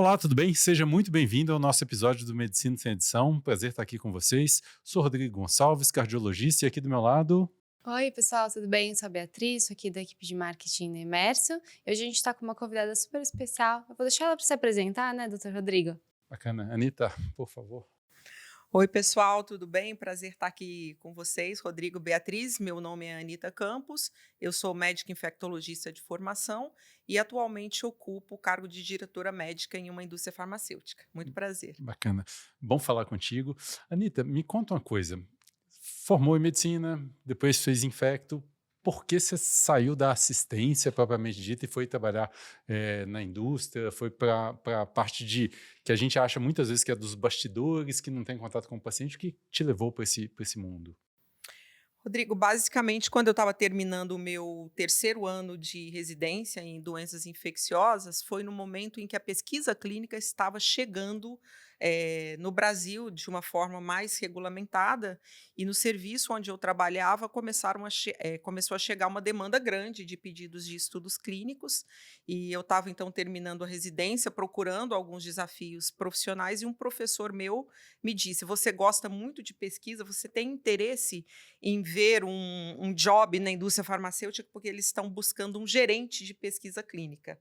Olá, tudo bem? Seja muito bem-vindo ao nosso episódio do Medicina Sem Edição. Prazer estar aqui com vocês. Sou Rodrigo Gonçalves, cardiologista, e aqui do meu lado. Oi, pessoal, tudo bem? Eu sou a Beatriz, sou aqui da equipe de marketing da Imerso. E hoje a gente está com uma convidada super especial. Eu vou deixar ela para se apresentar, né, doutor Rodrigo? Bacana. Anitta, por favor. Oi, pessoal, tudo bem? Prazer estar aqui com vocês, Rodrigo, Beatriz. Meu nome é Anitta Campos, eu sou médica infectologista de formação e atualmente ocupo o cargo de diretora médica em uma indústria farmacêutica. Muito prazer. Bacana. Bom falar contigo. Anitta, me conta uma coisa. Formou em medicina, depois fez infecto. Por que você saiu da assistência propriamente dita e foi trabalhar na indústria? Foi para a parte de que a gente acha muitas vezes que é dos bastidores, que não tem contato com o paciente, que te levou para esse mundo? Rodrigo, basicamente, quando eu estava terminando o meu terceiro ano de residência em doenças infecciosas, foi no momento em que a pesquisa clínica estava chegando no Brasil de uma forma mais regulamentada, e no serviço onde eu trabalhava começou a chegar uma demanda grande de pedidos de estudos clínicos, e eu estava então terminando a residência, procurando alguns desafios profissionais, e um professor meu me disse: "Você gosta muito de pesquisa, você tem interesse em ver um job na indústria farmacêutica, porque eles estão buscando um gerente de pesquisa clínica".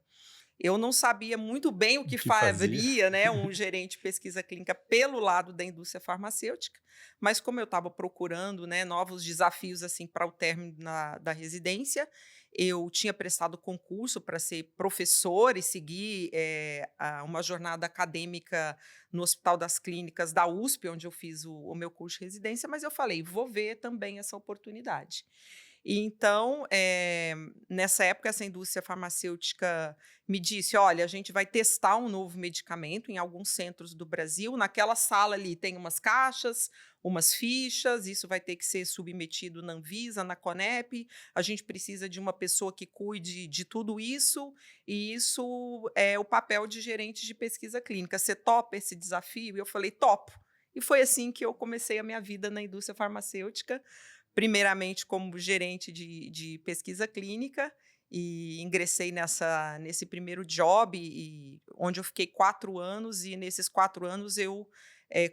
Eu não sabia muito bem o O que que fazia? faria, né, um gerente de pesquisa clínica pelo lado da indústria farmacêutica, mas como eu estava procurando, né, novos desafios assim para o término da residência, eu tinha prestado concurso para ser professor e seguir uma jornada acadêmica no Hospital das Clínicas da USP, onde eu fiz o meu curso de residência, mas eu falei, vou ver também essa oportunidade. E então, nessa época, essa indústria farmacêutica me disse: "Olha, a gente vai testar um novo medicamento em alguns centros do Brasil. Naquela sala ali tem umas caixas, umas fichas, isso vai ter que ser submetido na Anvisa, na Conep. A gente precisa de uma pessoa que cuide de tudo isso, e isso é o papel de gerente de pesquisa clínica. Você topa esse desafio?" E eu falei: "Topo". E foi assim que eu comecei a minha vida na indústria farmacêutica, primeiramente como gerente de pesquisa clínica, e ingressei nesse primeiro job, onde eu fiquei 4 anos, e nesses 4 anos eu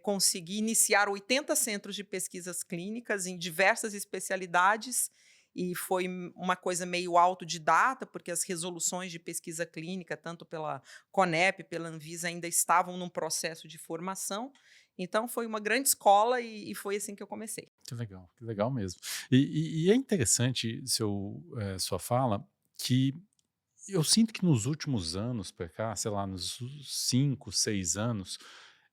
consegui iniciar 80 centros de pesquisas clínicas em diversas especialidades, e foi uma coisa meio autodidata, porque as resoluções de pesquisa clínica, tanto pela Conep, pela Anvisa, ainda estavam num processo de formação. Então foi uma grande escola, e foi assim que eu comecei. Que legal mesmo. E é interessante sua fala, que eu sinto que nos últimos anos para cá, sei lá, nos 5, 6 anos,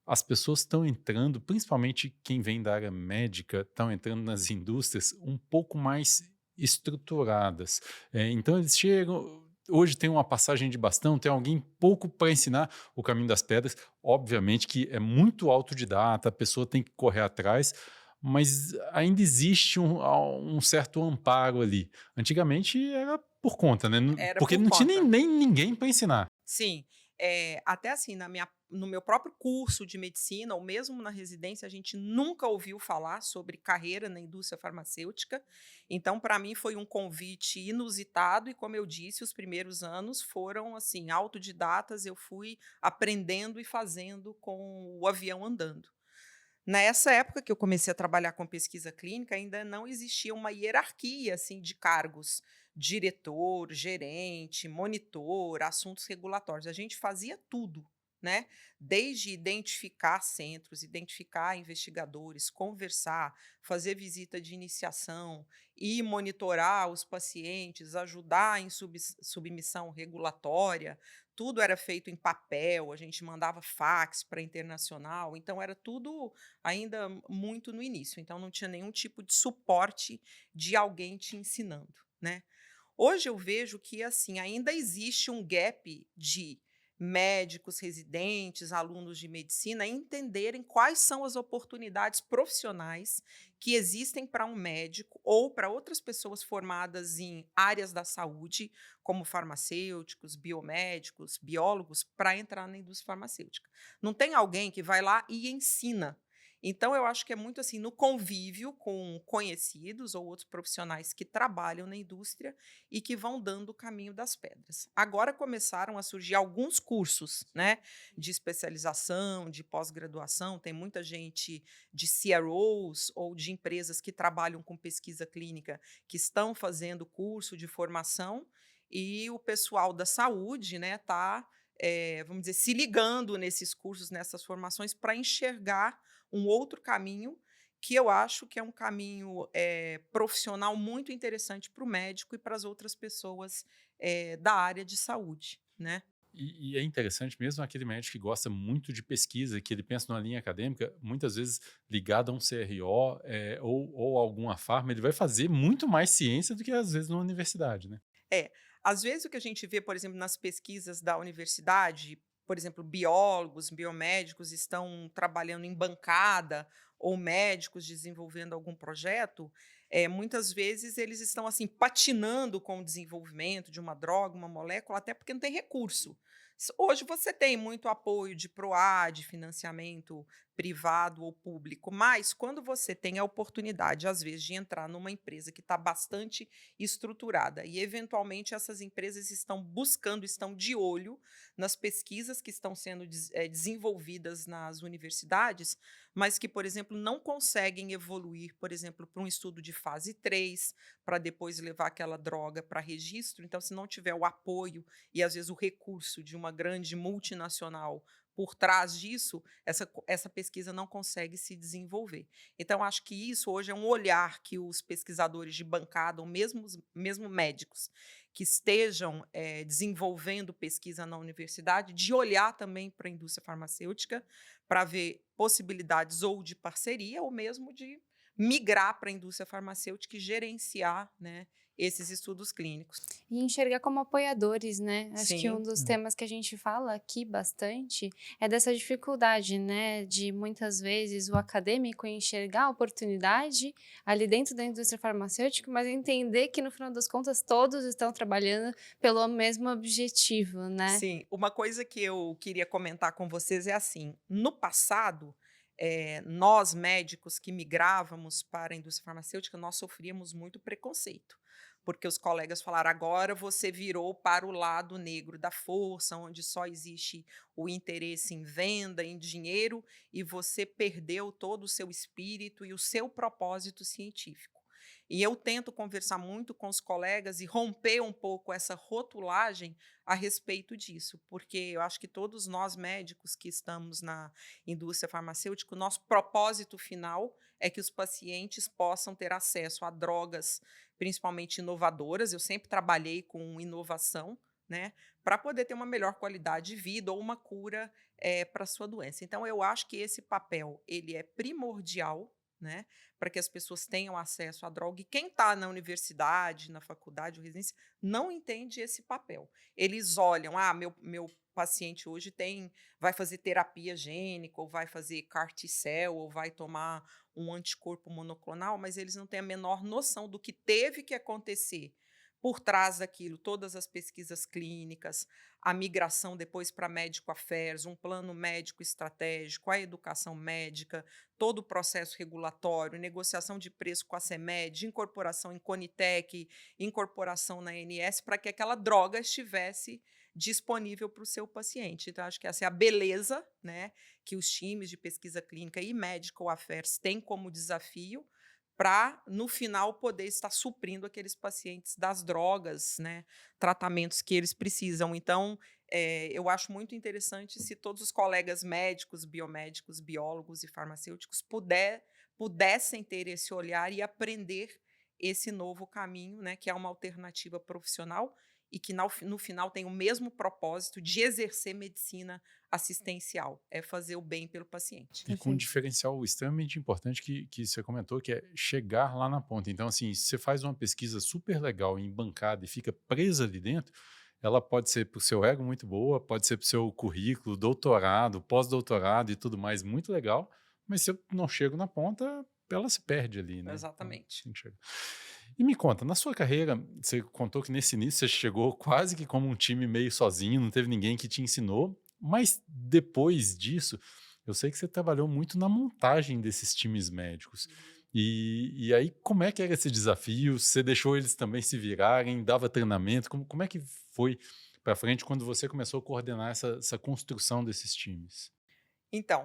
as pessoas estão entrando, principalmente quem vem da área médica, estão entrando nas indústrias um pouco mais estruturadas. Então eles chegam, hoje tem uma passagem de bastão, tem alguém pouco para ensinar o caminho das pedras. Obviamente que é muito autodidata, a pessoa tem que correr atrás, mas ainda existe um certo amparo ali. Antigamente era por conta, né? Era Porque por não tinha conta. nem ninguém para ensinar. Sim, até assim, no meu próprio curso de medicina, ou mesmo na residência, a gente nunca ouviu falar sobre carreira na indústria farmacêutica. Então, para mim, foi um convite inusitado, e como eu disse, os primeiros anos foram assim, autodidatas, eu fui aprendendo e fazendo com o avião andando. Nessa época que eu comecei a trabalhar com pesquisa clínica, ainda não existia uma hierarquia assim de cargos: diretor, gerente, monitor, assuntos regulatórios. A gente fazia tudo, né? Desde identificar centros, identificar investigadores, conversar, fazer visita de iniciação e monitorar os pacientes, ajudar em submissão regulatória. Tudo era feito em papel, a gente mandava fax para internacional, então era tudo ainda muito no início, então não tinha nenhum tipo de suporte de alguém te ensinando, né. Hoje eu vejo que, assim, ainda existe um gap de médicos residentes, alunos de medicina entenderem quais são as oportunidades profissionais que existem para um médico ou para outras pessoas formadas em áreas da saúde, como farmacêuticos, biomédicos, biólogos, para entrar na indústria farmacêutica. Não tem alguém que vai lá e ensina. Então, eu acho que é muito assim, no convívio com conhecidos ou outros profissionais que trabalham na indústria e que vão dando o caminho das pedras. Agora começaram a surgir alguns cursos, né, de especialização, de pós-graduação. Tem muita gente de CROs ou de empresas que trabalham com pesquisa clínica que estão fazendo curso de formação e o pessoal da saúde, né, tá, vamos dizer, se ligando nesses cursos, nessas formações, para enxergar um outro caminho que eu acho que é um caminho profissional muito interessante para o médico e para as outras pessoas da área de saúde, né? E é interessante mesmo aquele médico que gosta muito de pesquisa, que ele pensa numa linha acadêmica, muitas vezes ligado a um CRO ou alguma farma, ele vai fazer muito mais ciência do que às vezes na universidade, né? É, às vezes o que a gente vê, por exemplo, nas pesquisas da universidade, por exemplo, biólogos, biomédicos estão trabalhando em bancada ou médicos desenvolvendo algum projeto, muitas vezes eles estão assim patinando com o desenvolvimento de uma droga, uma molécula, até porque não tem recurso. Hoje você tem muito apoio de PROAD, financiamento privado ou público, mas quando você tem a oportunidade, às vezes, de entrar numa empresa que está bastante estruturada e, eventualmente, essas empresas estão buscando, estão de olho nas pesquisas que estão sendo desenvolvidas nas universidades, mas que, por exemplo, não conseguem evoluir, por exemplo, para um estudo de fase 3 para depois levar aquela droga para registro. Então, se não tiver o apoio e, às vezes, o recurso de uma grande multinacional por trás disso, essa pesquisa não consegue se desenvolver. Então, acho que isso hoje é um olhar que os pesquisadores de bancada, ou mesmo médicos, que estejam desenvolvendo pesquisa na universidade, de olhar também para a indústria farmacêutica, para ver possibilidades ou de parceria, ou mesmo de migrar para a indústria farmacêutica e gerenciar, né, esses estudos clínicos. E enxergar como apoiadores, né? Acho que um Sim, dos temas que a gente fala aqui bastante é dessa dificuldade, né? De muitas vezes o acadêmico enxergar a oportunidade ali dentro da indústria farmacêutica, mas entender que no final das contas todos estão trabalhando pelo mesmo objetivo, né? sim. Uma coisa que eu queria comentar com vocês é assim: no passado, nós médicos que migrávamos para a indústria farmacêutica, nós sofríamos muito preconceito, porque os colegas falaram: agora você virou para o lado negro da força, onde só existe o interesse em venda, em dinheiro, e você perdeu todo o seu espírito e o seu propósito científico. E eu tento conversar muito com os colegas e romper um pouco essa rotulagem a respeito disso, porque eu acho que todos nós médicos que estamos na indústria farmacêutica, o nosso propósito final é que os pacientes possam ter acesso a drogas, principalmente inovadoras. Eu sempre trabalhei com inovação, né, para poder ter uma melhor qualidade de vida ou uma cura para a sua doença. Então, eu acho que esse papel ele é primordial, né, para que as pessoas tenham acesso à droga. E quem está na universidade, na faculdade ou residência, não entende esse papel. Eles olham: meu paciente hoje vai fazer terapia gênica, ou vai fazer CAR T-cell, ou vai tomar um anticorpo monoclonal, mas eles não têm a menor noção do que teve que acontecer por trás daquilo, todas as pesquisas clínicas, a migração depois para Medical Affairs, um plano médico estratégico, a educação médica, todo o processo regulatório, negociação de preço com a CEMED, incorporação em Conitec, incorporação na ANS, para que aquela droga estivesse disponível para o seu paciente. Então, acho que essa é a beleza, né, que os times de pesquisa clínica e Medical Affairs têm como desafio, para, no final, poder estar suprindo aqueles pacientes das drogas, né, tratamentos que eles precisam. Então, eu acho muito interessante se todos os colegas médicos, biomédicos, biólogos e farmacêuticos pudessem ter esse olhar e aprender esse novo caminho, né, que é uma alternativa profissional e que, no final, tem o mesmo propósito de exercer medicina assistencial, é fazer o bem pelo paciente. E com um Perfeito. diferencial extremamente importante que você comentou, que é chegar lá na ponta. Então, assim, se você faz uma pesquisa super legal em bancada e fica presa ali dentro, ela pode ser para o seu ego muito boa, pode ser para o seu currículo, doutorado, pós-doutorado e tudo mais, muito legal, mas se eu não chego na ponta, ela se perde ali, né? Então, Exatamente. tem que chegar. E me conta, na sua carreira, você contou que nesse início você chegou quase que como um time meio sozinho, não teve ninguém que te ensinou, mas depois disso, eu sei que você trabalhou muito na montagem desses times médicos. E aí, como é que era esse desafio? Você deixou eles também se virarem, dava treinamento? Como é que foi para frente quando você começou a coordenar essa construção desses times? Então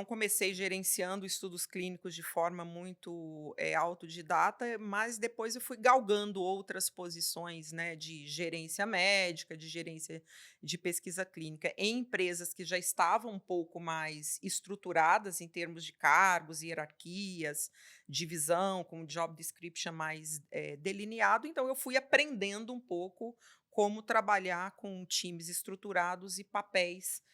comecei gerenciando estudos clínicos de forma muito, autodidata, mas depois eu fui galgando outras posições, né, de gerência médica, de gerência de pesquisa clínica em empresas que já estavam um pouco mais estruturadas em termos de cargos, hierarquias, divisão, com um job description mais, delineado, então eu fui aprendendo um pouco como trabalhar com times estruturados e papéis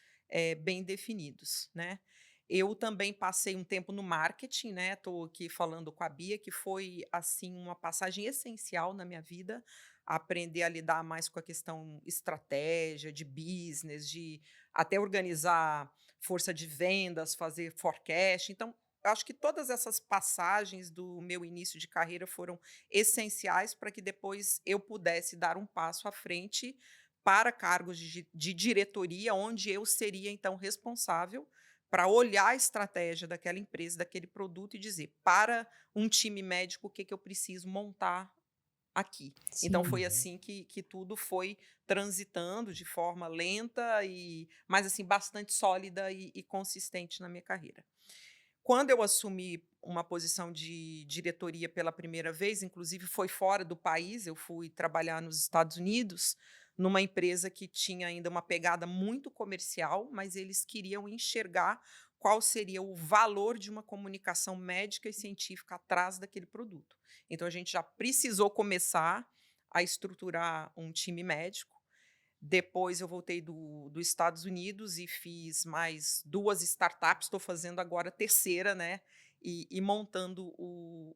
bem definidos, né. Eu também passei um tempo no marketing, né, estou aqui falando com a Bia, que foi, assim, uma passagem essencial na minha vida, aprender a lidar mais com a questão estratégia, de business, de até organizar força de vendas, fazer forecast. Então, eu acho que todas essas passagens do meu início de carreira foram essenciais para que depois eu pudesse dar um passo à frente para cargos de diretoria, onde eu seria então responsável para olhar a estratégia daquela empresa, daquele produto e dizer: "Para um time médico, o que que eu preciso montar aqui?". Então Sim. foi Uhum. assim que tudo foi transitando de forma lenta mas assim, bastante sólida e consistente na minha carreira. Quando eu assumi uma posição de diretoria pela primeira vez, inclusive foi fora do país, eu fui trabalhar nos Estados Unidos, numa empresa que tinha ainda uma pegada muito comercial, mas eles queriam enxergar qual seria o valor de uma comunicação médica e científica atrás daquele produto. Então a gente já precisou começar a estruturar um time médico. Depois eu voltei dos Estados Unidos e fiz mais 2 startups, estou fazendo agora a terceira, né, e montando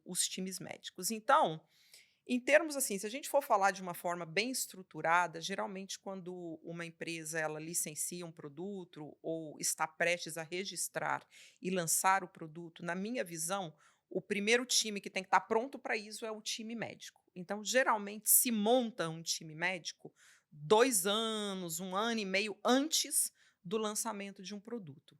os times médicos. Então, em termos assim, se a gente for falar de uma forma bem estruturada, geralmente quando uma empresa ela licencia um produto ou está prestes a registrar e lançar o produto, na minha visão, o primeiro time que tem que estar pronto para isso é o time médico. Então, geralmente se monta um time médico 2 anos, 1 ano e meio antes do lançamento de um produto.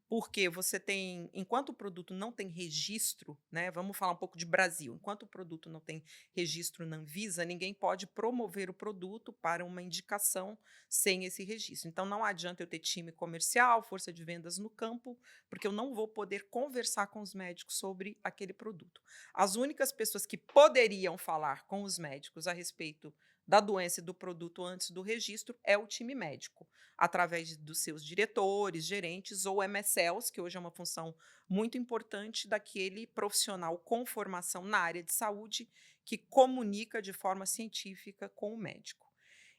Porque você tem enquanto o produto não tem registro, né, vamos falar um pouco de Brasil, enquanto o produto não tem registro na Anvisa, ninguém pode promover o produto para uma indicação sem esse registro. Então não adianta eu ter time comercial, força de vendas no campo, porque eu não vou poder conversar com os médicos sobre aquele produto. As únicas pessoas que poderiam falar com os médicos a respeito da doença e do produto antes do registro é o time médico através dos seus diretores, gerentes ou MSLs, que hoje é uma função muito importante daquele profissional com formação na área de saúde que comunica de forma científica com o médico.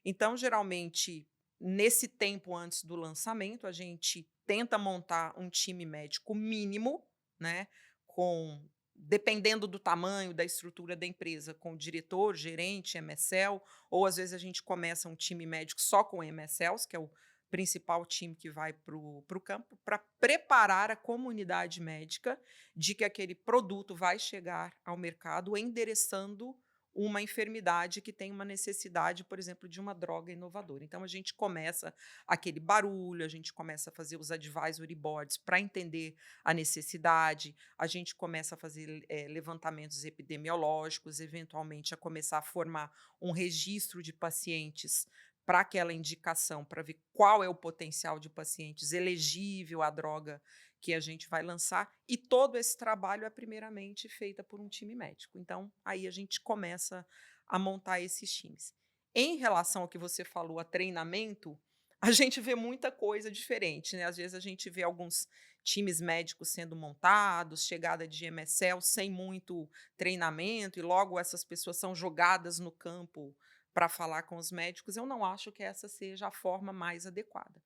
Então, geralmente, nesse tempo antes do lançamento, a gente tenta montar um time médico mínimo, né, com dependendo do tamanho, da estrutura da empresa, com diretor, gerente, MSL, ou às vezes a gente começa um time médico só com MSLs, que é o principal time que vai para o campo, para preparar a comunidade médica de que aquele produto vai chegar ao mercado endereçando uma enfermidade que tem uma necessidade, por exemplo, de uma droga inovadora. Então a gente começa aquele barulho, a gente começa a fazer os advisory boards para entender a necessidade, a gente começa a fazer levantamentos epidemiológicos, eventualmente a começar a formar um registro de pacientes para aquela indicação, para ver qual é o potencial de pacientes elegível à droga que a gente vai lançar, e todo esse trabalho é primeiramente feita por um time médico. Então, aí a gente começa a montar esses times. Em relação ao que você falou, a treinamento, a gente vê muita coisa diferente, né? Às vezes a gente vê alguns times médicos sendo montados, chegada de MSL sem muito treinamento, e logo essas pessoas são jogadas no campo para falar com os médicos. Eu não acho que essa seja a forma mais adequada.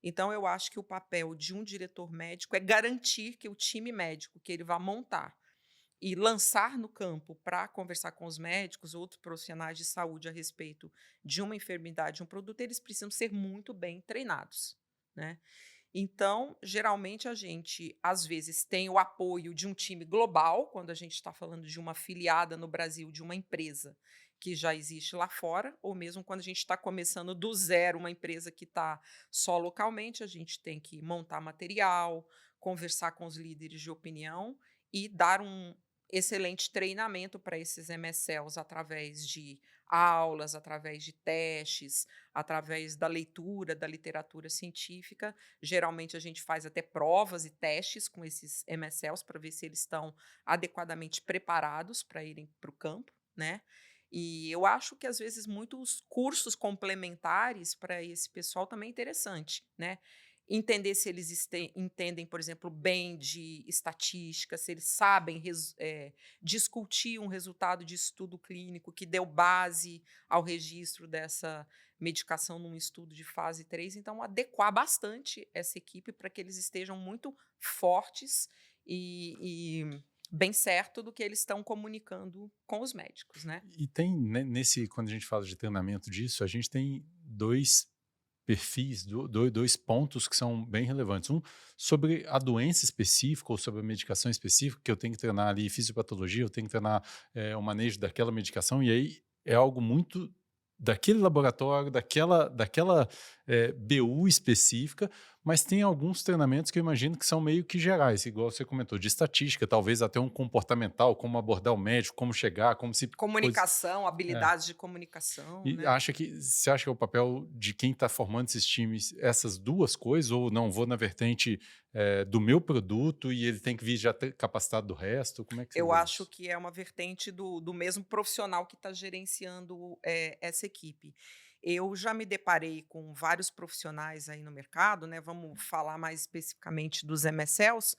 Então, eu acho que o papel de um diretor médico é garantir que o time médico que ele vai montar e lançar no campo para conversar com os médicos, outros profissionais de saúde a respeito de uma enfermidade, um produto, eles precisam ser muito bem treinados, né? Então, geralmente a gente, às vezes, tem o apoio de um time global, quando a gente está falando de uma afiliada no Brasil de uma empresa que já existe lá fora, ou mesmo quando a gente está começando do zero, uma empresa que está só localmente, a gente tem que montar material, conversar com os líderes de opinião e dar um excelente treinamento para esses MSLs através de aulas, através de testes, através da leitura da literatura científica. Geralmente a gente faz até provas e testes com esses MSLs para ver se eles estão adequadamente preparados para irem para o campo, né? E eu acho que às vezes muitos cursos complementares para esse pessoal também é interessante, né? Entender se eles entendem, por exemplo, bem de estatística, se eles sabem discutir um resultado de estudo clínico que deu base ao registro dessa medicação num estudo de fase 3. Então, adequar bastante essa equipe para que eles estejam muito fortes e bem certo do que eles estão comunicando com os médicos, né? E tem, né, quando a gente fala de treinamento disso, a gente tem dois perfis, dois pontos que são bem relevantes. Um, sobre a doença específica ou sobre a medicação específica, que eu tenho que treinar ali fisiopatologia, eu tenho que treinar o manejo daquela medicação, e aí é algo muito daquele laboratório, daquela BU específica, mas tem alguns treinamentos que eu imagino que são meio que gerais, igual você comentou, de estatística, talvez até um comportamental, como abordar o médico, como chegar, como se... Comunicação, É. habilidades de comunicação, E né? você acha que é o papel de quem está formando esses times essas duas coisas, ou não, vou na vertente do meu produto e ele tem que vir já capacitado do resto? Como é que você Eu vê acho isso? que é uma vertente do mesmo profissional que está gerenciando essa equipe. Eu já me deparei com vários profissionais aí no mercado, né? Vamos falar mais especificamente dos MSLs,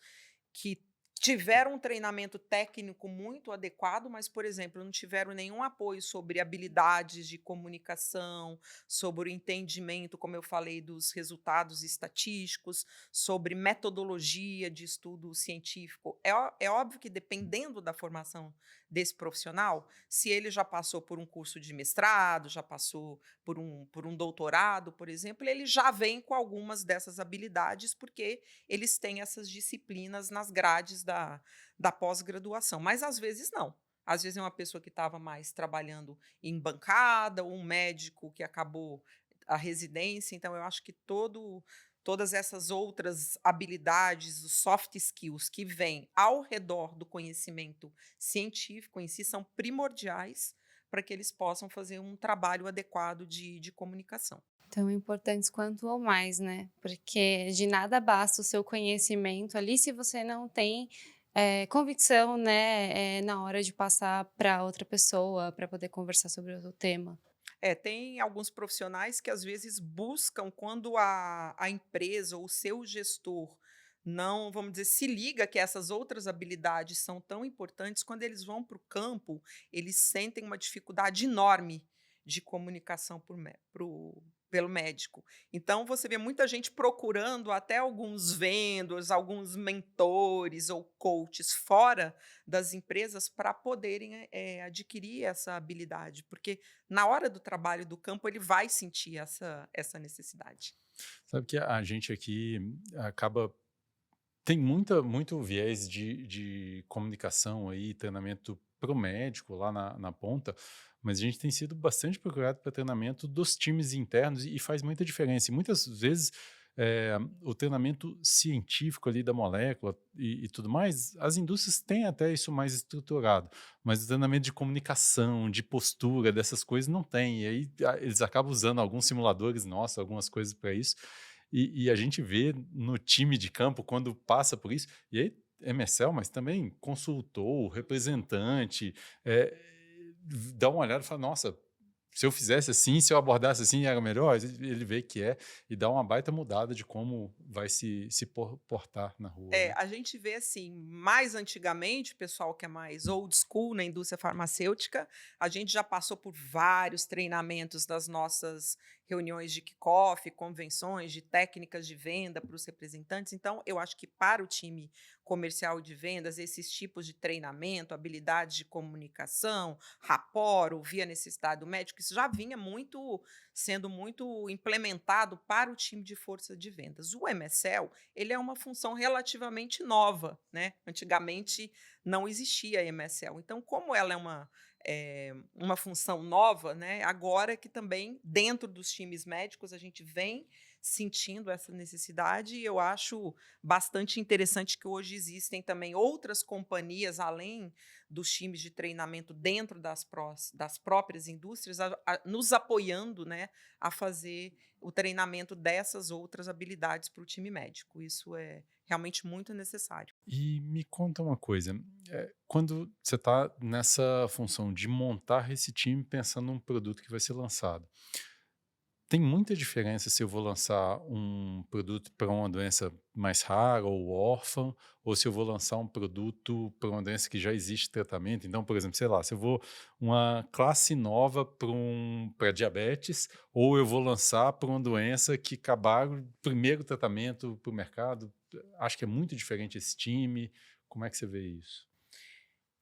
que tiveram um treinamento técnico muito adequado, mas, por exemplo, não tiveram nenhum apoio sobre habilidades de comunicação, sobre o entendimento, como eu falei, dos resultados estatísticos, sobre metodologia de estudo científico. É óbvio que, dependendo da formação desse profissional, se ele já passou por um curso de mestrado, já passou por um doutorado, por exemplo, ele já vem com algumas dessas habilidades, porque eles têm essas disciplinas nas grades da pós-graduação, mas às vezes não. Às vezes é uma pessoa que estava mais trabalhando em bancada, ou um médico que acabou a residência. Então, eu acho que todas essas outras habilidades, os soft skills que vêm ao redor do conhecimento científico em si, são primordiais para que eles possam fazer um trabalho adequado de comunicação. Tão importantes quanto ou mais, né, porque de nada basta o seu conhecimento ali se você não tem, convicção, né, na hora de passar para outra pessoa, para poder conversar sobre o tema. Tem alguns profissionais que às vezes buscam, quando a empresa ou o seu gestor não, vamos dizer, se liga que essas outras habilidades são tão importantes, quando eles vão para o campo, eles sentem uma dificuldade enorme de comunicação pelo médico. Então, você vê muita gente procurando até alguns vendors, alguns mentores ou coaches fora das empresas para poderem adquirir essa habilidade, porque na hora do trabalho do campo ele vai sentir essa necessidade. Sabe que a gente aqui acaba... Tem muito viés de comunicação aí, treinamento para o médico lá na ponta, mas a gente tem sido bastante procurado para treinamento dos times internos e faz muita diferença. E muitas vezes o treinamento científico ali da molécula e tudo mais, as indústrias têm até isso mais estruturado, mas o treinamento de comunicação, de postura, dessas coisas não tem. E aí eles acabam usando alguns simuladores, nossa, algumas coisas para isso. E a gente vê no time de campo quando passa por isso, e aí MSL, mas também consultor, representante, dá uma olhada e fala, nossa, se eu fizesse assim, se eu abordasse assim, era melhor. Ele vê que e dá uma baita mudada de como vai se portar na rua, né? A gente vê assim, mais antigamente, o pessoal que é mais old school na indústria farmacêutica, a gente já passou por vários treinamentos das nossas reuniões de kickoff, convenções de técnicas de venda para os representantes. Então, eu acho que para o time comercial de vendas, esses tipos de treinamento, habilidades de comunicação, rapport, ouvir a necessidade do médico, isso já vinha sendo muito implementado para o time de força de vendas. O MSL, ele é uma função relativamente nova, né? Antigamente não existia MSL. Então, como ela uma função nova, né? Agora que também dentro dos times médicos a gente vem sentindo essa necessidade e eu acho bastante interessante que hoje existem também outras companhias além dos times de treinamento dentro das próprias indústrias nos apoiando, né, a fazer o treinamento dessas outras habilidades para o time médico. Isso é realmente muito necessário. E me conta uma coisa, quando você está nessa função de montar esse time pensando num produto que vai ser lançado, tem muita diferença se eu vou lançar um produto para uma doença mais rara ou órfã, ou se eu vou lançar um produto para uma doença que já existe tratamento. Então, por exemplo, sei lá, se eu vou uma classe nova para diabetes, ou eu vou lançar para uma doença que acabaram o primeiro tratamento para o mercado. Acho que é muito diferente esse time. Como é que você vê isso?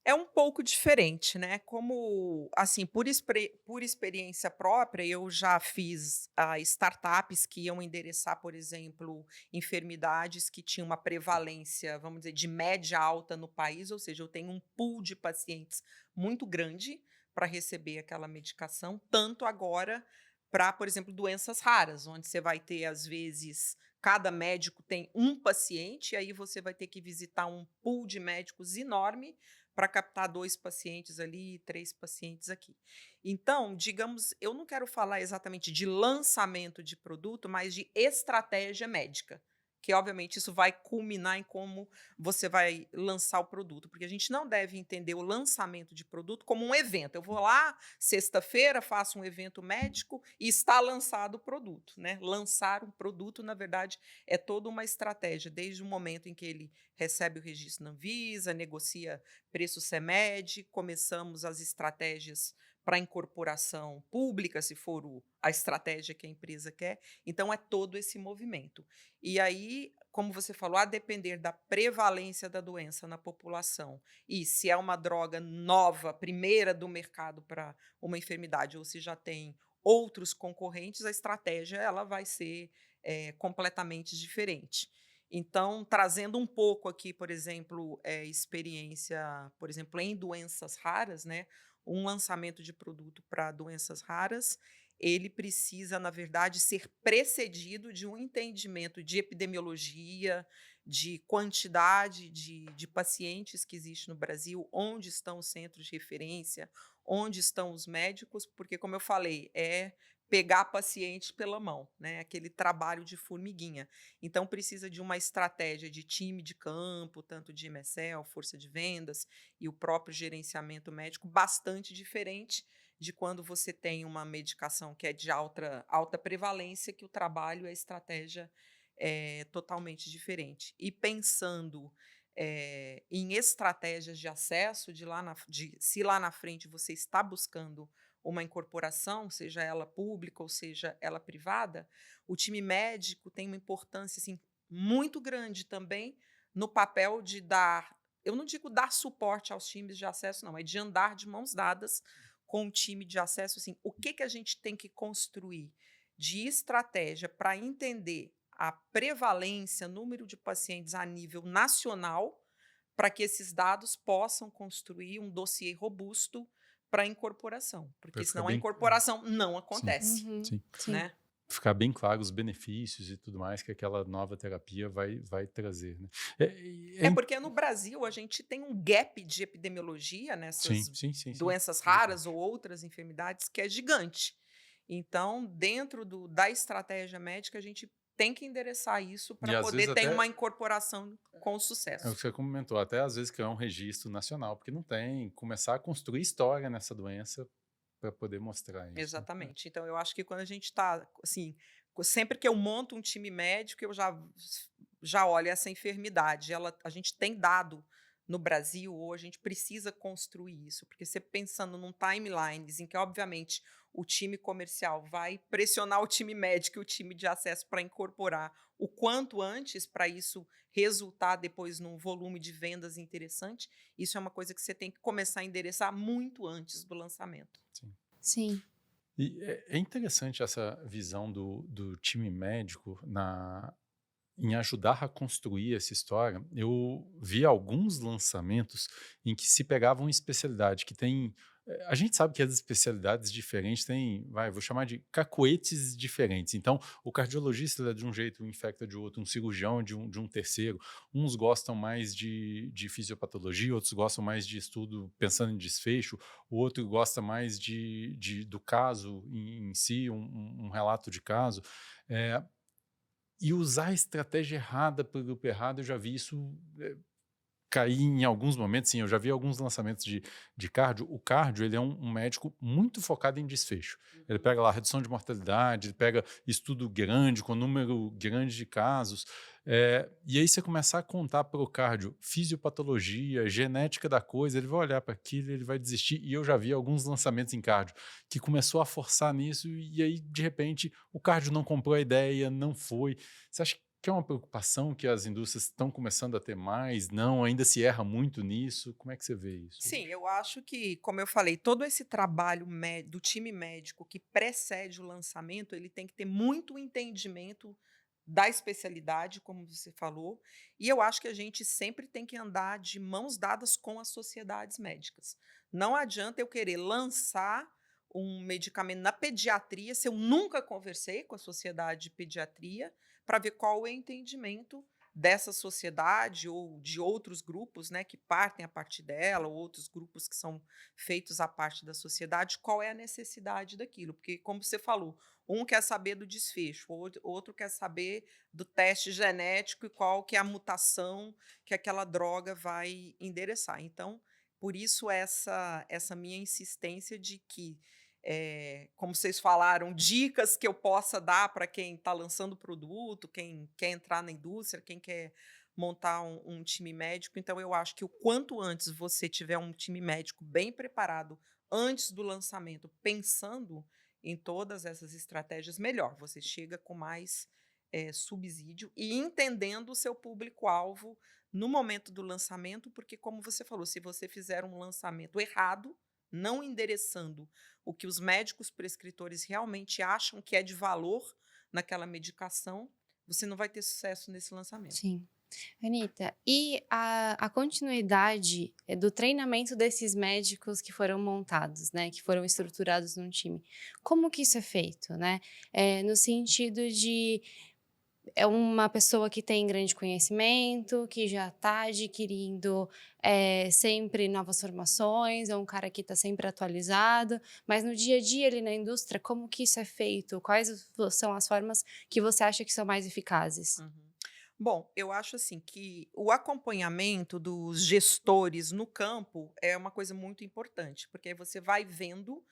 É um pouco diferente, né, como, assim, por experiência própria, eu já fiz, startups que iam endereçar, por exemplo, enfermidades que tinham uma prevalência, vamos dizer, de média alta no país, ou seja, eu tenho um pool de pacientes muito grande para receber aquela medicação, tanto agora para, por exemplo, doenças raras, onde você vai ter, às vezes, cada médico tem um paciente, e aí você vai ter que visitar um pool de médicos enorme para captar 2 pacientes ali, 3 pacientes aqui. Então, digamos, eu não quero falar exatamente de lançamento de produto, mas de estratégia médica, que obviamente isso vai culminar em como você vai lançar o produto, porque a gente não deve entender o lançamento de produto como um evento. Eu vou lá, sexta-feira, faço um evento médico e está lançado o produto, né? Lançar um produto, na verdade, é toda uma estratégia, desde o momento em que ele recebe o registro na Anvisa, negocia preço CEMED, começamos as estratégias para incorporação pública, se for a estratégia que a empresa quer. Então, é todo esse movimento. E aí, como você falou, a depender da prevalência da doença na população e se é uma droga nova, primeira do mercado para uma enfermidade, ou se já tem outros concorrentes, a estratégia ela vai ser completamente diferente. Então, trazendo um pouco aqui, por exemplo, experiência, por exemplo, em doenças raras, né? Um lançamento de produto para doenças raras, ele precisa, na verdade, ser precedido de um entendimento de epidemiologia, de quantidade de pacientes que existe no Brasil, onde estão os centros de referência, onde estão os médicos, porque, como eu falei, é pegar paciente pela mão, né? Aquele trabalho de formiguinha. Então, precisa de uma estratégia de time de campo, tanto de MSL, força de vendas e o próprio gerenciamento médico, bastante diferente de quando você tem uma medicação que é de alta prevalência, que o trabalho e a estratégia é totalmente diferente. E pensando em estratégias de acesso, se lá na frente você está buscando uma incorporação, seja ela pública ou seja ela privada, o time médico tem uma importância assim, muito grande também no papel de dar, eu não digo dar suporte aos times de acesso, não, é de andar de mãos dadas com o time de acesso. Assim, o que a gente tem que construir de estratégia para entender a prevalência, número de pacientes a nível nacional, para que esses dados possam construir um dossiê robusto para a incorporação, Para porque ficar senão a bem. incorporação não Sim, acontece, Uhum, sim. sim. né? Ficar bem claro os benefícios e tudo mais que aquela nova terapia vai trazer, né? É, É porque no Brasil a gente tem um gap de epidemiologia sim, nessas sim, sim, sim. doenças Verdade. raras ou outras enfermidades que é gigante. Então, dentro da estratégia médica, a gente tem que endereçar isso E para às poder vezes ter uma até, incorporação com é o que sucesso. você comentou, até às vezes criar um registro nacional, porque não tem, começar a construir história nessa doença para poder mostrar isso, né? Exatamente. Então, eu acho que quando a gente está, assim, sempre que eu monto um time médico, eu já olho essa enfermidade. A gente tem dado no Brasil, ou a gente precisa construir isso, porque você pensando num timelines em que, obviamente, o time comercial vai pressionar o time médico e o time de acesso para incorporar o quanto antes, para isso resultar depois num volume de vendas interessante, isso é uma coisa que você tem que começar a endereçar muito antes do lançamento. Sim. Sim. E é interessante essa visão do time médico em ajudar a construir essa história. Eu vi alguns lançamentos em que se pegava uma especialidade que tem A gente sabe que as especialidades diferentes têm, vou chamar de cacoetes diferentes. Então, o cardiologista é de um jeito, o infecta de outro, um cirurgião de um terceiro. Uns gostam mais de fisiopatologia, outros gostam mais de estudo pensando em desfecho, o outro gosta mais do caso em si, um relato de caso. Eh, e usar a estratégia errada para o grupo errado, eu já vi isso cair em alguns momentos, sim, eu já vi alguns lançamentos de cardio. O cardio, ele é um médico muito focado em desfecho. Ele Uhum. pega lá redução de mortalidade, ele pega estudo grande, com número grande de casos, e aí você começar a contar para o cardio fisiopatologia, genética da coisa, ele vai olhar para aquilo, ele vai desistir. E eu já vi alguns lançamentos em cardio que começou a forçar nisso e aí, de repente, o cardio não comprou a ideia, não foi. Você acha que é uma preocupação que as indústrias estão começando a ter mais? Não, ainda se erra muito nisso? Como é que você vê isso Sim, hoje? eu acho que, como eu falei, todo esse trabalho do time médico que precede o lançamento, ele tem que ter muito entendimento da especialidade, como você falou, e eu acho que a gente sempre tem que andar de mãos dadas com as sociedades médicas. Não adianta eu querer lançar um medicamento na pediatria se eu nunca conversei com a sociedade de pediatria para ver qual é o entendimento dessa sociedade ou de outros grupos, né, que partem a partir dela, ou outros grupos que são feitos à parte da sociedade, qual é a necessidade daquilo. Porque, como você falou, um quer saber do desfecho, outro quer saber do teste genético e qual que é a mutação que aquela droga vai endereçar. Então, por isso essa minha insistência de que como vocês falaram, dicas que eu possa dar para quem está lançando produto, quem quer entrar na indústria, quem quer montar um time médico. Então, eu acho que o quanto antes você tiver um time médico bem preparado antes do lançamento, pensando em todas essas estratégias, melhor. Você chega com mais subsídio e entendendo o seu público-alvo no momento do lançamento, porque, como você falou, se você fizer um lançamento errado, não endereçando o que os médicos prescritores realmente acham que é de valor naquela medicação, você não vai ter sucesso nesse lançamento. Sim. Anitta, e a continuidade do treinamento desses médicos que foram montados, né, que foram estruturados num time, como que isso é feito, né? No sentido de é uma pessoa que tem grande conhecimento, que já está adquirindo sempre novas formações, é um cara que está sempre atualizado, mas no dia a dia ali na indústria, como que isso é feito? Quais são as formas que você acha que são mais eficazes? Uhum. Bom, eu acho assim que o acompanhamento dos gestores no campo é uma coisa muito importante, porque aí você vai vendo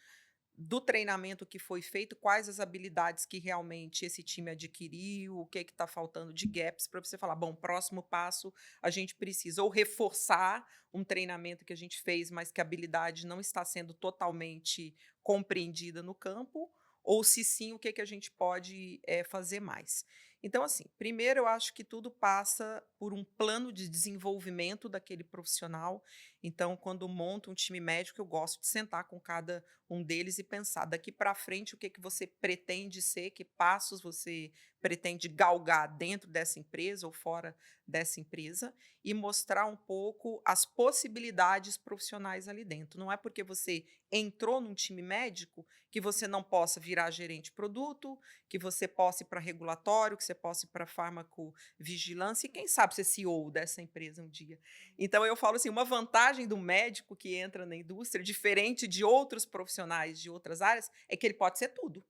do treinamento que foi feito, quais as habilidades que realmente esse time adquiriu, o que está faltando de gaps, para você falar, bom, próximo passo a gente precisa ou reforçar um treinamento que a gente fez, mas que a habilidade não está sendo totalmente compreendida no campo, ou se sim, o que, que a gente pode fazer mais. Então, assim, primeiro eu acho que tudo passa por um plano de desenvolvimento daquele profissional. Então, quando monto um time médico, eu gosto de sentar com cada um deles e pensar daqui para frente o que que você pretende ser, que passos você pretende galgar dentro dessa empresa ou fora dessa empresa e mostrar um pouco as possibilidades profissionais ali dentro. Não é porque você entrou num time médico que você não possa virar gerente de produto, que você possa ir para regulatório, que você possa ir para farmacovigilância e quem sabe ser CEO dessa empresa um dia. Então eu falo assim, uma vantagem do médico que entra na indústria, diferente de outros profissionais de outras áreas, é que ele pode ser tudo.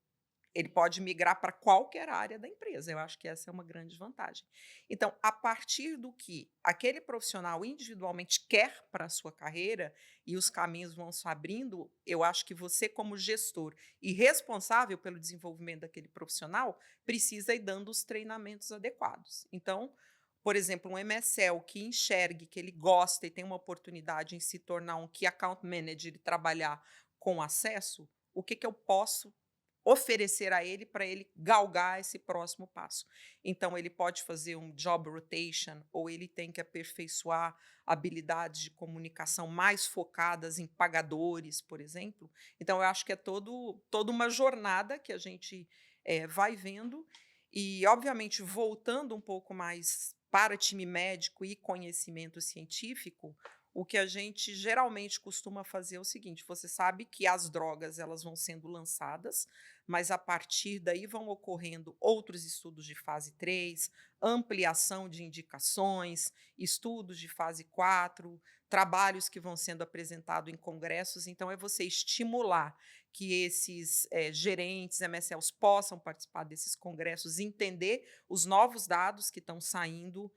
Ele pode migrar para qualquer área da empresa. Eu acho que essa é uma grande vantagem. Então, a partir do que aquele profissional individualmente quer para a sua carreira e os caminhos vão se abrindo, eu acho que você, como gestor e responsável pelo desenvolvimento daquele profissional, precisa ir dando os treinamentos adequados. Então, por exemplo, um MSL que enxergue que ele gosta e tem uma oportunidade em se tornar um Key Account Manager e trabalhar com acesso, o que, que eu posso oferecer a ele para ele galgar esse próximo passo. Então, ele pode fazer um job rotation ou ele tem que aperfeiçoar habilidades de comunicação mais focadas em pagadores, por exemplo. Então, eu acho que é toda uma jornada que a gente vai vendo e, obviamente, voltando um pouco mais para time médico e conhecimento científico, o que a gente geralmente costuma fazer é o seguinte: você sabe que as drogas elas vão sendo lançadas, mas a partir daí vão ocorrendo outros estudos de fase 3, ampliação de indicações, estudos de fase 4, trabalhos que vão sendo apresentados em congressos. Então, é você estimular que esses gerentes, MSLs, possam participar desses congressos, entender os novos dados que estão saindo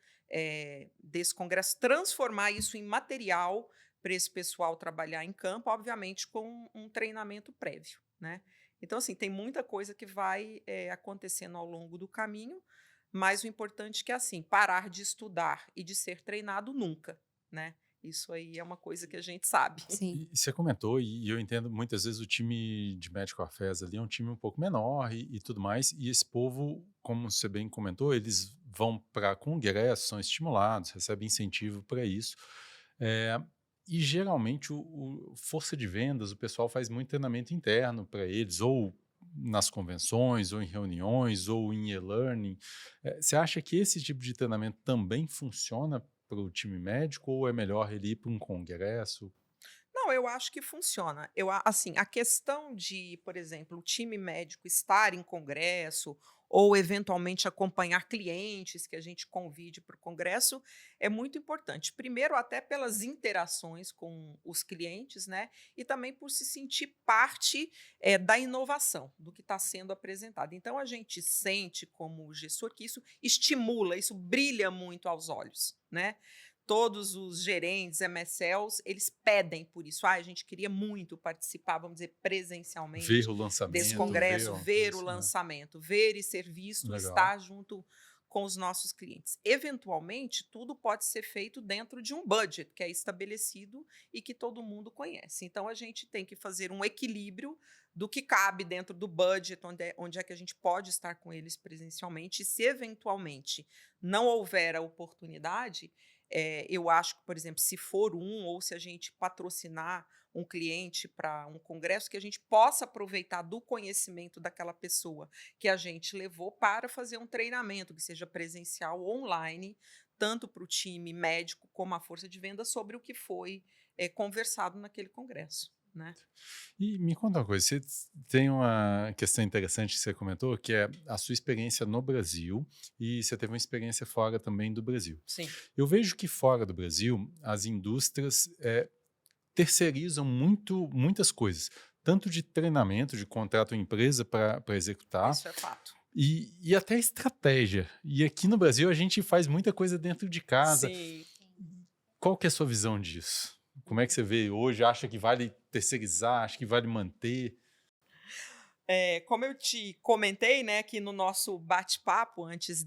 desse congresso, transformar isso em material para esse pessoal trabalhar em campo, obviamente com um treinamento prévio, né? Então, assim, tem muita coisa que vai acontecendo ao longo do caminho, mas o importante é que, assim, parar de estudar e de ser treinado nunca, né? Isso aí é uma coisa que a gente sabe. Sim. E você comentou, e eu entendo, muitas vezes o time de Medical Affairs ali é um time um pouco menor e tudo mais, e esse povo, como você bem comentou, eles vão para congressos, são estimulados, recebem incentivo para isso. É, e geralmente o força de vendas, o pessoal faz muito treinamento interno para eles, ou nas convenções, ou em reuniões, ou em e-learning. Você acha que esse tipo de treinamento também funciona para o time médico, ou é melhor ele ir para um congresso? Não, eu acho que funciona. Assim, a questão de, por exemplo, o time médico estar em congresso ou eventualmente acompanhar clientes que a gente convide para o congresso é muito importante. Primeiro, até pelas interações com os clientes, né? E também por se sentir parte da inovação, do que está sendo apresentado. Então, a gente sente como gestor que isso estimula, isso brilha muito aos olhos, né? Todos os gerentes, MSLs, eles pedem por isso. A gente queria muito participar, vamos dizer, Ver presencialmente o desse lançamento, ver congresso, uma ver o coisa, lançamento, ver e ser visto, legal. estar junto com os nossos clientes. Eventualmente, tudo pode ser feito dentro de um budget que é estabelecido e que todo mundo conhece. Então, a gente tem que fazer um equilíbrio do que cabe dentro do budget, onde é que a gente pode estar com eles presencialmente. E se eventualmente não houver a oportunidade, eu acho que, por exemplo, se for ou se a gente patrocinar um cliente para um congresso, que a gente possa aproveitar do conhecimento daquela pessoa que a gente levou para fazer um treinamento, que seja presencial ou online, tanto para o time médico como a força de venda, sobre o que foi conversado naquele congresso, né? E me conta uma coisa, você tem uma questão interessante que você comentou, que é a sua experiência no Brasil, e você teve uma experiência fora também do Brasil. Sim. Eu vejo que fora do Brasil, as indústrias terceirizam muitas coisas, tanto de treinamento, de contrato em empresa para executar, Isso é fato. e até estratégia. E aqui no Brasil a gente faz muita coisa dentro de casa. Sim. Qual que é a sua visão disso? Como é que você vê hoje? Acha que vale terceirizar? Acha que vale manter? Como eu te comentei, né, que no nosso bate-papo antes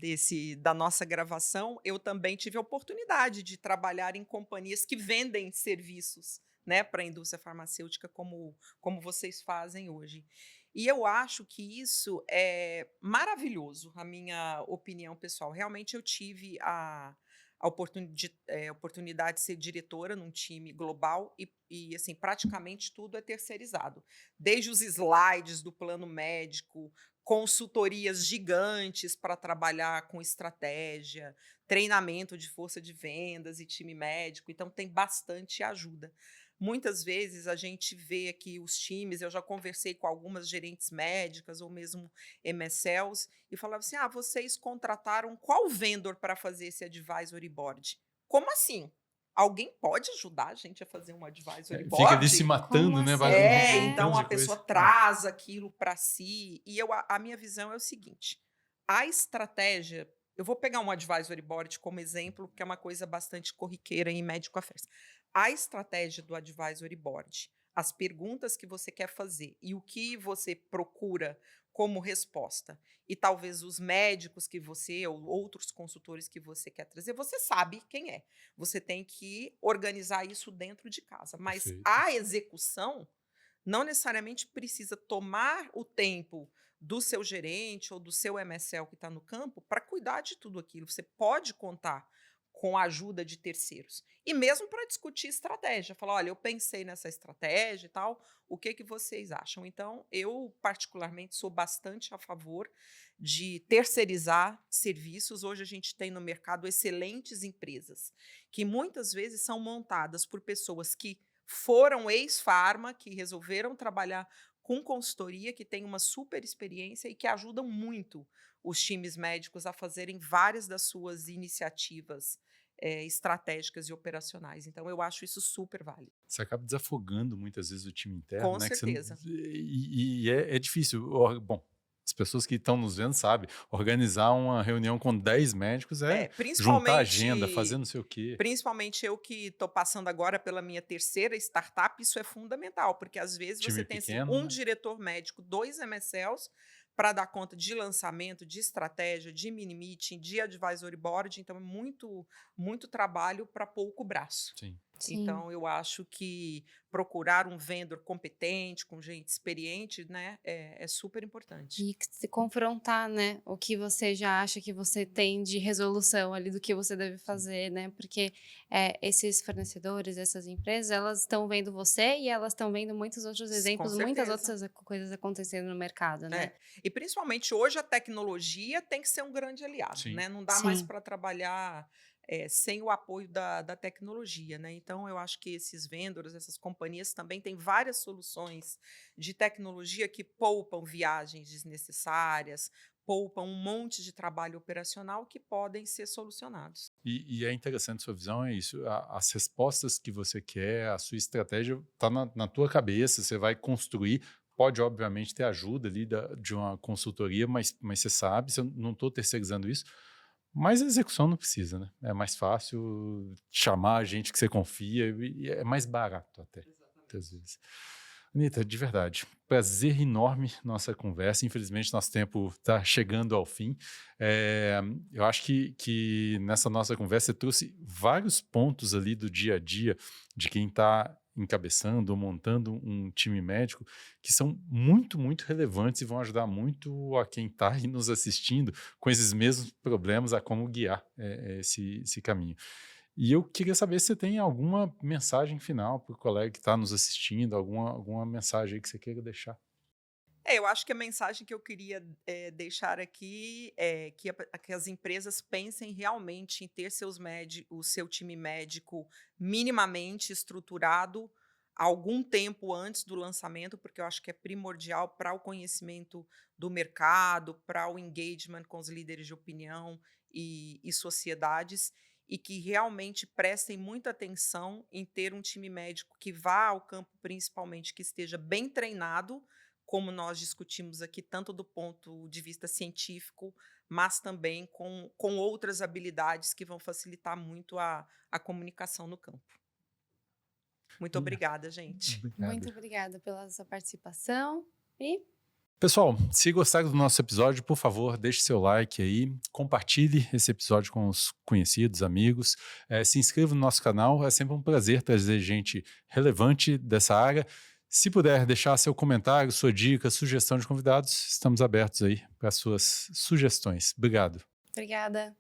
da nossa gravação, eu também tive a oportunidade de trabalhar em companhias que vendem serviços, né, para a indústria farmacêutica, como vocês fazem hoje. E eu acho que isso é maravilhoso, a minha opinião pessoal. Realmente eu tive a oportunidade de ser diretora num time global e assim, praticamente tudo é terceirizado. Desde os slides do plano médico, consultorias gigantes para trabalhar com estratégia, treinamento de força de vendas e time médico, então tem bastante ajuda. Muitas vezes a gente vê aqui os times, eu já conversei com algumas gerentes médicas ou mesmo MSLs e falava assim: ah, vocês contrataram qual vendor para fazer esse advisory board? Como assim? Alguém pode ajudar a gente a fazer um advisory Fica ali se board? Como matando, né? assim? Um tanto Então a de pessoa coisa. traz aquilo para si. E a minha visão é o seguinte: a estratégia. Eu vou pegar um advisory board como exemplo, que é uma coisa bastante corriqueira em Medical Affairs. A estratégia do advisory board, as perguntas que você quer fazer e o que você procura como resposta, e talvez os médicos que você ou outros consultores que você quer trazer, você sabe quem é. Você tem que organizar isso dentro de casa. Mas Perfeito. a execução não necessariamente precisa tomar o tempo do seu gerente ou do seu MSL que está no campo para cuidar de tudo aquilo. Você pode contar com a ajuda de terceiros. E mesmo para discutir estratégia, falar, olha, eu pensei nessa estratégia e tal, o que que vocês acham? Então, eu particularmente sou bastante a favor de terceirizar serviços. Hoje a gente tem no mercado excelentes empresas que muitas vezes são montadas por pessoas que foram ex-farma, que resolveram trabalhar com consultoria, que têm uma super experiência e que ajudam muito os times médicos a fazerem várias das suas iniciativas estratégicas e operacionais. Então, eu acho isso super válido. Você acaba desafogando muitas vezes o time interno, Com né? certeza. E é difícil. Bom, as pessoas que estão nos vendo sabem, organizar uma reunião com 10 médicos é juntar agenda, fazer não sei o quê. Principalmente eu que estou passando agora pela minha terceira startup, isso é fundamental, porque às vezes Time você tem assim, pequeno, um né? diretor médico, 2 MSLs, para dar conta de lançamento, de estratégia, de mini meeting, de advisory board. Então, é muito, muito trabalho para pouco braço. Sim. Sim. Então, eu acho que procurar um vendedor competente, com gente experiente, né, é super importante. E se confrontar, né, o que você já acha que você tem de resolução ali do que você deve fazer, né? Porque esses fornecedores, essas empresas, elas estão vendo você e elas estão vendo muitos outros exemplos, muitas certeza. outras coisas acontecendo no mercado, né? É. E principalmente hoje a tecnologia tem que ser um grande aliado, Sim. né? Não dá mais Sim. para trabalhar sem o apoio da tecnologia, né? Então, eu acho que esses vendors, essas companhias também têm várias soluções de tecnologia que poupam viagens desnecessárias, poupam um monte de trabalho operacional que podem ser solucionados. E é interessante sua visão, é isso. As respostas que você quer, a sua estratégia está na tua cabeça, você vai construir. Pode, obviamente, ter ajuda ali de uma consultoria, mas você sabe, eu não estou terceirizando isso, mas a execução não precisa, né? É mais fácil chamar a gente que você confia e é mais barato até, muitas vezes. Anita, de verdade, prazer enorme nossa conversa. Infelizmente, nosso tempo está chegando ao fim. Eu acho que nessa nossa conversa você trouxe vários pontos ali do dia a dia de quem está encabeçando ou montando um time médico que são muito, muito relevantes e vão ajudar muito a quem está aí nos assistindo com esses mesmos problemas a como guiar esse caminho. E eu queria saber se você tem alguma mensagem final para o colega que está nos assistindo, alguma mensagem aí que você queira deixar. Eu acho que a mensagem que eu queria deixar aqui é que as empresas pensem realmente em ter o seu time médico minimamente estruturado algum tempo antes do lançamento, porque eu acho que é primordial para o conhecimento do mercado, para o engagement com os líderes de opinião e sociedades, e que realmente prestem muita atenção em ter um time médico que vá ao campo, principalmente, que esteja bem treinado, como nós discutimos aqui, tanto do ponto de vista científico, mas também com outras habilidades que vão facilitar muito a comunicação no campo. Muito obrigada, gente. Obrigado. Muito obrigada pela sua participação e Pessoal, se gostaram do nosso episódio, por favor, deixe seu like aí, compartilhe esse episódio com os conhecidos, amigos, se inscreva no nosso canal, é sempre um prazer trazer gente relevante dessa área. Se puder deixar seu comentário, sua dica, sugestão de convidados, estamos abertos aí para suas sugestões. Obrigado. obrigada.